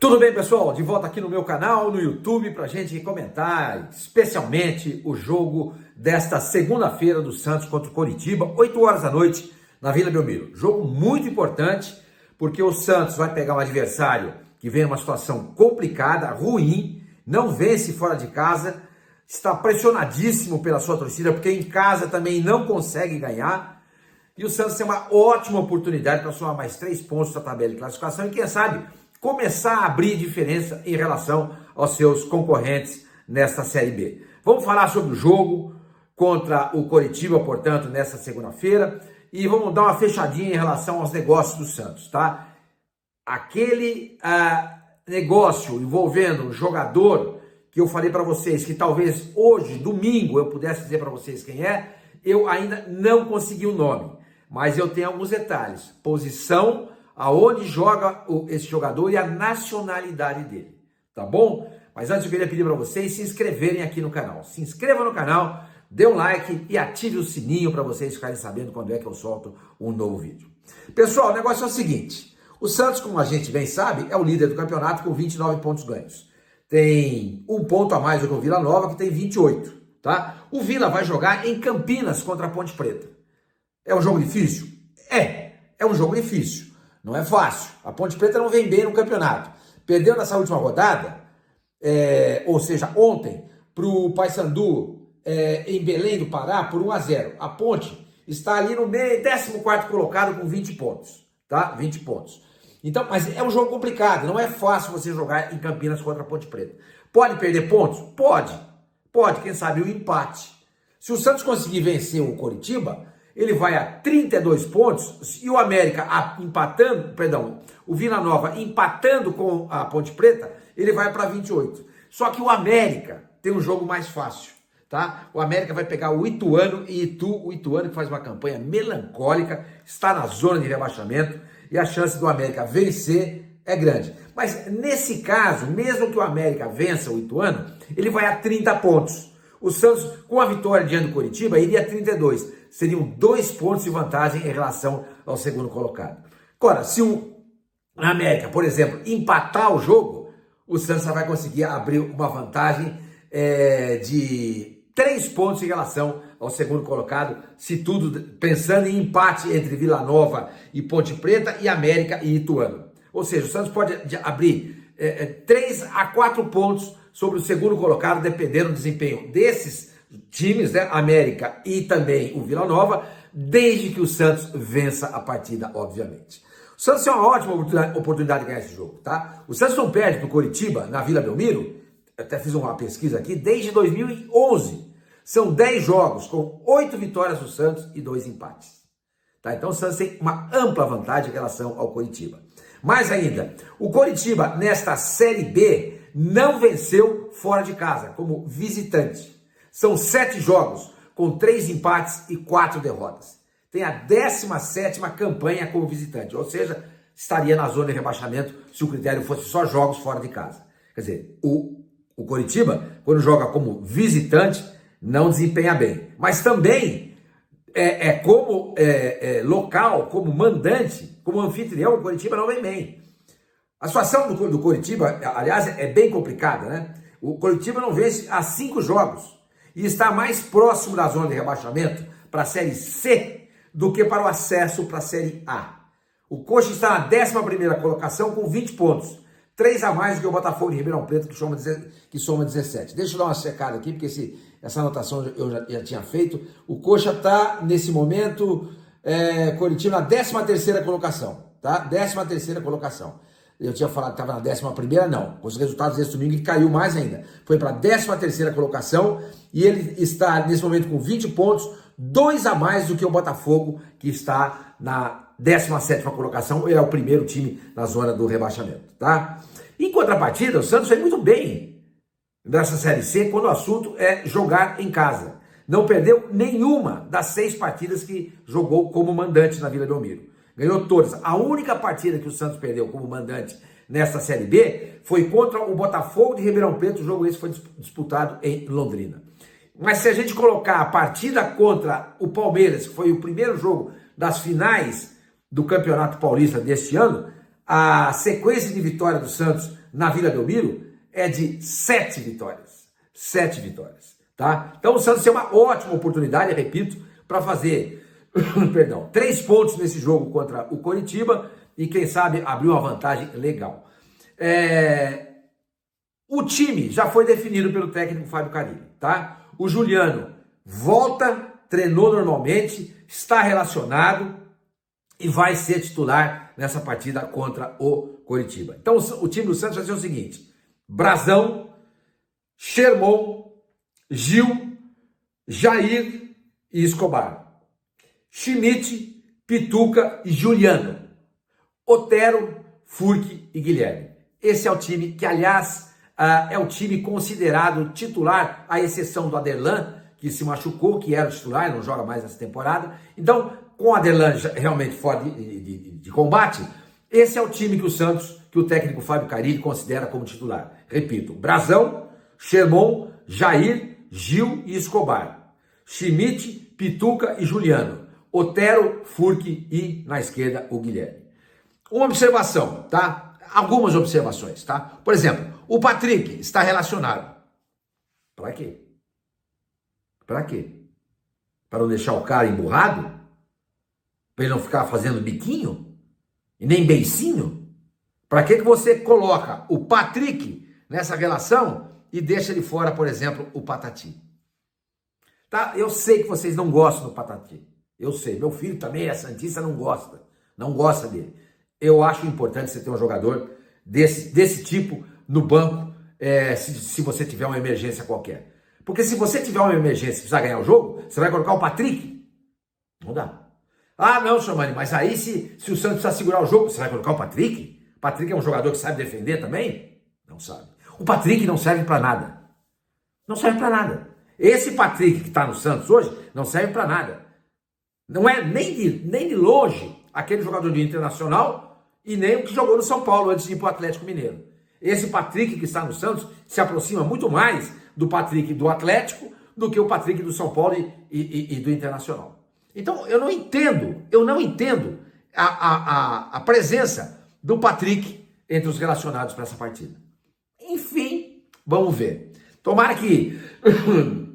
Tudo bem, pessoal? De volta aqui no meu canal, no YouTube, para a gente comentar especialmente o jogo desta segunda-feira do Santos contra o Coritiba, 8 horas da noite, na Vila Belmiro. Jogo muito importante, porque o Santos vai pegar um adversário que vem em uma situação complicada, ruim, não vence fora de casa, está pressionadíssimo pela sua torcida, porque em casa também não consegue ganhar. E o Santos tem uma ótima oportunidade para somar mais 3 pontos na tabela de classificação e, quem sabe, começar a abrir diferença em relação aos seus concorrentes nesta Série B. Vamos falar sobre o jogo contra o Coritiba, portanto, nesta segunda-feira, e vamos dar uma fechadinha em relação aos negócios do Santos, tá? Aquele negócio envolvendo um jogador que eu falei para vocês que talvez hoje, domingo, eu pudesse dizer para vocês quem é, eu ainda não consegui o nome, mas eu tenho alguns detalhes. Posição, aonde joga esse jogador e a nacionalidade dele, tá bom? Mas antes eu queria pedir para vocês se inscreverem aqui no canal. Se inscreva no canal, dê um like e ative o sininho para vocês ficarem sabendo quando é que eu solto um novo vídeo. Pessoal, o negócio é o seguinte, o Santos, como a gente bem sabe, é o líder do campeonato com 29 pontos ganhos. Tem um ponto a mais do que o Vila Nova, que tem 28, tá? O Vila vai jogar em Campinas contra a Ponte Preta. É um jogo difícil? É um jogo difícil. Não é fácil. A Ponte Preta não vem bem no campeonato. Perdeu nessa última rodada, ou seja, ontem, para o Paysandu em Belém do Pará, por 1-0. A Ponte está ali no meio, 14º colocado com 20 pontos. Tá? 20 pontos. Então, mas é um jogo complicado. Não é fácil você jogar em Campinas contra a Ponte Preta. Pode perder pontos? Pode. Pode, quem sabe, o empate. Se o Santos conseguir vencer o Coritiba, ele vai a 32 pontos, e o América o Vila Nova empatando com a Ponte Preta, ele vai para 28. Só que o América tem um jogo mais fácil, tá? O América vai pegar o Ituano, o Ituano que faz uma campanha melancólica, está na zona de rebaixamento, e a chance do América vencer é grande. Mas nesse caso, mesmo que o América vença o Ituano, ele vai a 30 pontos. O Santos, com a vitória diante do Coritiba, iria a 32. Seriam 2 pontos de vantagem em relação ao segundo colocado. Agora, se o América, por exemplo, empatar o jogo, o Santos vai conseguir abrir uma vantagem de 3 pontos em relação ao segundo colocado, se tudo pensando em empate entre Vila Nova e Ponte Preta e América e Ituano. Ou seja, o Santos pode abrir 3 a 4 pontos sobre o segundo colocado, dependendo do desempenho desses times, né, América e também o Vila Nova, desde que o Santos vença a partida, obviamente. O Santos tem uma ótima oportunidade de ganhar esse jogo, tá? O Santos não perde para o Coritiba na Vila Belmiro, eu até fiz uma pesquisa aqui, desde 2011. São 10 jogos, com 8 vitórias do Santos e 2 empates. Tá? Então o Santos tem uma ampla vantagem em relação ao Coritiba. Mais ainda, o Coritiba, nesta Série B, não venceu fora de casa, como visitante. São 7 jogos, com 3 empates e 4 derrotas. Tem a 17ª campanha como visitante, ou seja, estaria na zona de rebaixamento se o critério fosse só jogos fora de casa. Quer dizer, o Coritiba, quando joga como visitante, não desempenha bem. Mas também, como local, como mandante, como anfitrião, o Coritiba não vem bem. A situação do Coritiba, aliás, é bem complicada, né? O Coritiba não vence há 5 jogos e está mais próximo da zona de rebaixamento para a Série C do que para o acesso para a Série A. O Coxa está na 11ª colocação com 20 pontos, 3 a mais do que o Botafogo de Ribeirão Preto, que soma 17. Deixa eu dar uma checada aqui, porque essa anotação eu já tinha feito. O Coxa está, nesse momento, Coritiba na 13ª colocação, tá? 13ª colocação. Eu tinha falado que estava na 11ª, não. Com os resultados desse domingo, ele caiu mais ainda. Foi para a 13ª colocação e ele está, nesse momento, com 20 pontos, 2 a mais do que o Botafogo, que está na 17ª colocação. Ele é o primeiro time na zona do rebaixamento, tá? Em contrapartida, o Santos foi muito bem nessa Série C quando o assunto é jogar em casa. Não perdeu nenhuma das 6 partidas que jogou como mandante na Vila Belmiro. Ganhou todas. A única partida que o Santos perdeu como mandante nesta Série B foi contra o Botafogo de Ribeirão Preto. O jogo esse foi disputado em Londrina. Mas se a gente colocar a partida contra o Palmeiras, que foi o primeiro jogo das finais do Campeonato Paulista deste ano, a sequência de vitória do Santos na Vila Belmiro é de 7 vitórias. 7 vitórias, tá? Então o Santos tem uma ótima oportunidade, repito, para fazer, 3 pontos nesse jogo contra o Coritiba e quem sabe abrir uma vantagem legal. O time já foi definido pelo técnico Fábio Carilli, tá? O Juliano volta, treinou normalmente, está relacionado e vai ser titular nessa partida contra o Coritiba. Então o time do Santos vai ser o seguinte: Brazão, Sherman, Gil, Jair e Escobar, Schmidt, Pituca e Juliano, Otero, Furque e Guilherme. Esse é o time que, aliás, é o time considerado titular, à exceção do Aderlan, que se machucou, que era o titular, não joga mais essa temporada. Então, com o Aderlan realmente fora de combate, esse é o time que o Santos, que o técnico Fábio Carilli considera como titular. Repito: Brazão, Sherman, Jair, Gil e Escobar, Schmidt, Pituca e Juliano, Otero, Furque e, na esquerda, o Guilherme. Uma observação, tá? Algumas observações, tá? Por exemplo, o Patrick está relacionado. Para quê? Para quê? Para não deixar o cara emburrado? Para ele não ficar fazendo biquinho? E nem beicinho? Para que você coloca o Patrick nessa relação e deixa ele fora, por exemplo, o Patati? Tá? Eu sei que vocês não gostam do Patati. Eu sei. Meu filho também é santista, não gosta dele. Eu acho importante você ter um jogador desse tipo no banco, se você tiver uma emergência qualquer. Porque se você tiver uma emergência e precisar ganhar o jogo, você vai colocar o Patrick? Não dá. Ah, não, senhor Mani, mas aí se o Santos precisar segurar o jogo, você vai colocar o Patrick? O Patrick é um jogador que sabe defender também? Não sabe. O Patrick não serve para nada. Não serve para nada. Esse Patrick que está no Santos hoje não serve para nada. Não é nem de longe aquele jogador do Internacional e nem o que jogou no São Paulo antes de ir para o Atlético Mineiro. Esse Patrick que está no Santos se aproxima muito mais do Patrick do Atlético do que o Patrick do São Paulo e do Internacional. Então eu não entendo a presença do Patrick entre os relacionados para essa partida. Enfim, vamos ver. Tomara que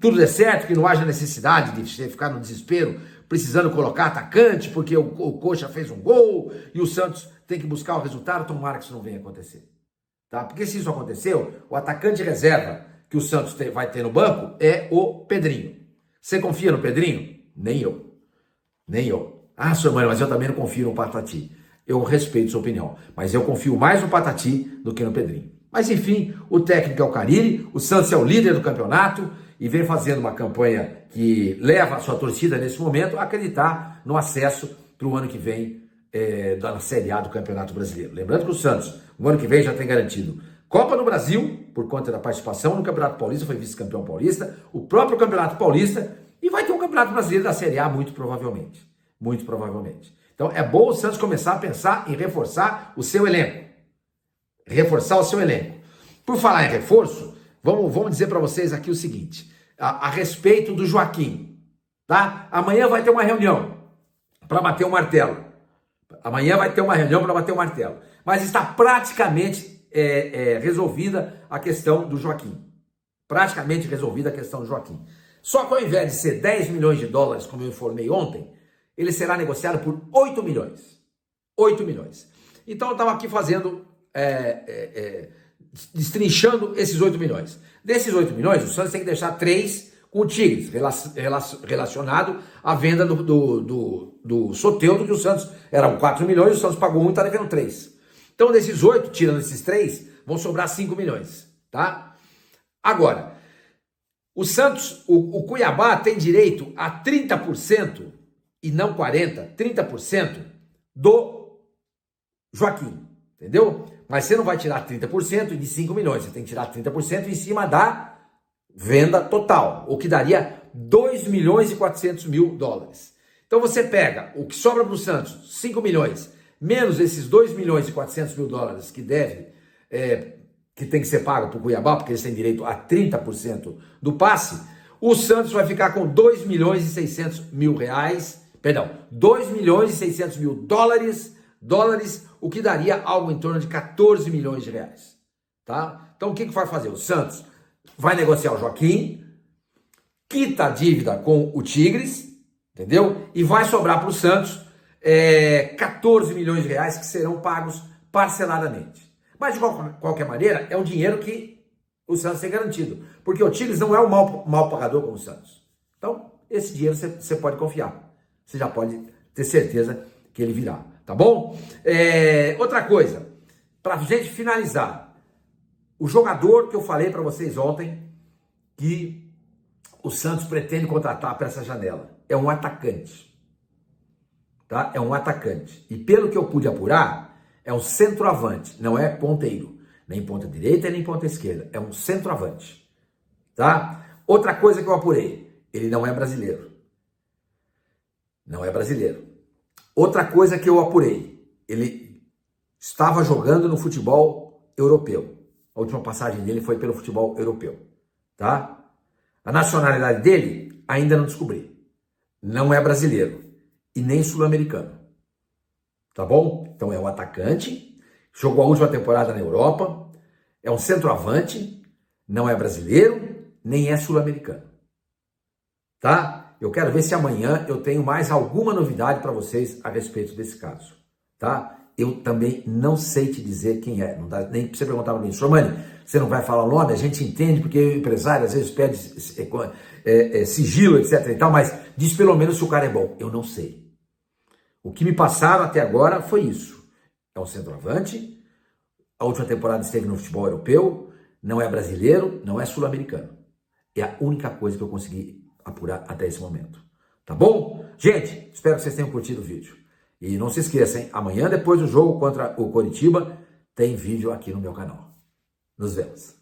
tudo dê certo, que não haja necessidade de você ficar no desespero precisando colocar atacante porque o Coxa fez um gol e o Santos tem que buscar o resultado. Tomara que isso não venha acontecer. Tá? Porque se isso aconteceu, o atacante reserva que o Santos vai ter no banco é o Pedrinho. Você confia no Pedrinho? Nem eu. Nem eu. Ah, senhor Mano, mas eu também não confio no Patati. Eu respeito sua opinião, mas eu confio mais no Patati do que no Pedrinho. Mas enfim, o técnico é o Carilli, o Santos é o líder do campeonato e vem fazendo uma campanha que leva a sua torcida nesse momento a acreditar no acesso para o ano que vem da Série A do Campeonato Brasileiro. Lembrando que o Santos, no ano que vem, já tem garantido Copa do Brasil, por conta da participação no Campeonato Paulista, foi vice-campeão paulista, o próprio Campeonato Paulista, e vai ter um Campeonato Brasileiro da Série A muito provavelmente. Muito provavelmente. Então é bom o Santos começar a pensar em reforçar o seu elenco. Reforçar o seu elenco. Por falar em reforço, vamos dizer para vocês aqui o seguinte, a respeito do Joaquim, tá? Amanhã vai ter uma reunião para bater o martelo. Amanhã vai ter uma reunião para bater o martelo. Mas está praticamente resolvida a questão do Joaquim. Praticamente resolvida a questão do Joaquim. Só que ao invés de ser 10 milhões de dólares, como eu informei ontem, ele será negociado por 8 milhões. 8 milhões. Então eu estava aqui fazendo, destrinchando esses 8 milhões. Desses 8 milhões, o Santos tem que deixar 3 com o Tigres, relacionado à venda do Soteldo, que o Santos eram 4 milhões, o Santos pagou 1 e está devendo 3. Então desses 8, tirando esses 3, vão sobrar 5 milhões, tá? Agora, o Santos, o Cuiabá tem direito a 30%, e não 40%, 30% do Joaquim, entendeu? Mas você não vai tirar 30% de 5 milhões, você tem que tirar 30% em cima da venda total, o que daria 2 milhões e 400 mil dólares. Então você pega o que sobra para o Santos, 5 milhões, menos esses 2 milhões e 400 mil dólares que que tem que ser pago para o Cuiabá, porque eles têm direito a 30% do passe, o Santos vai ficar com 2 milhões e 600 mil reais, perdão, 2 milhões e 600 mil dólares dólares, o que daria algo em torno de 14 milhões de reais. Tá? Então o que vai fazer? O Santos vai negociar o Joaquim, quita a dívida com o Tigres, entendeu? E vai sobrar para o Santos 14 milhões de reais que serão pagos parceladamente. Mas de qualquer maneira, é um dinheiro que o Santos tem garantido, porque o Tigres não é um mal pagador como o Santos. Então, esse dinheiro você pode confiar. Você já pode ter certeza que ele virá, tá bom? Outra coisa, para a gente finalizar, o jogador que eu falei para vocês ontem, que o Santos pretende contratar para essa janela, é um atacante. Tá? É um atacante. E pelo que eu pude apurar, é um centroavante, não é ponteiro. Nem ponta direita, nem ponta esquerda. É um centroavante. Tá? Outra coisa que eu apurei, ele não é brasileiro. Não é brasileiro. Outra coisa que eu apurei, ele estava jogando no futebol europeu. A última passagem dele foi pelo futebol europeu. Tá? A nacionalidade dele, ainda não descobri. Não é brasileiro e nem sul-americano. Tá bom? Então é um atacante, jogou a última temporada na Europa, é um centroavante, não é brasileiro, nem é sul-americano. Tá? Eu quero ver se amanhã eu tenho mais alguma novidade para vocês a respeito desse caso. Tá? Eu também não sei te dizer quem é, não dá nem para você perguntar para mim, Sormani, você não vai falar o nome, a gente entende, porque o empresário às vezes pede sigilo, etc e tal, mas diz pelo menos se o cara é bom. Eu não sei. O que me passaram até agora foi isso. É um centroavante, a última temporada esteve no futebol europeu, não é brasileiro, não é sul-americano. É a única coisa que eu consegui apurar até esse momento. Tá bom? Gente, espero que vocês tenham curtido o vídeo. E não se esqueçam, hein? Amanhã, depois do jogo contra o Coritiba, tem vídeo aqui no meu canal. Nos vemos.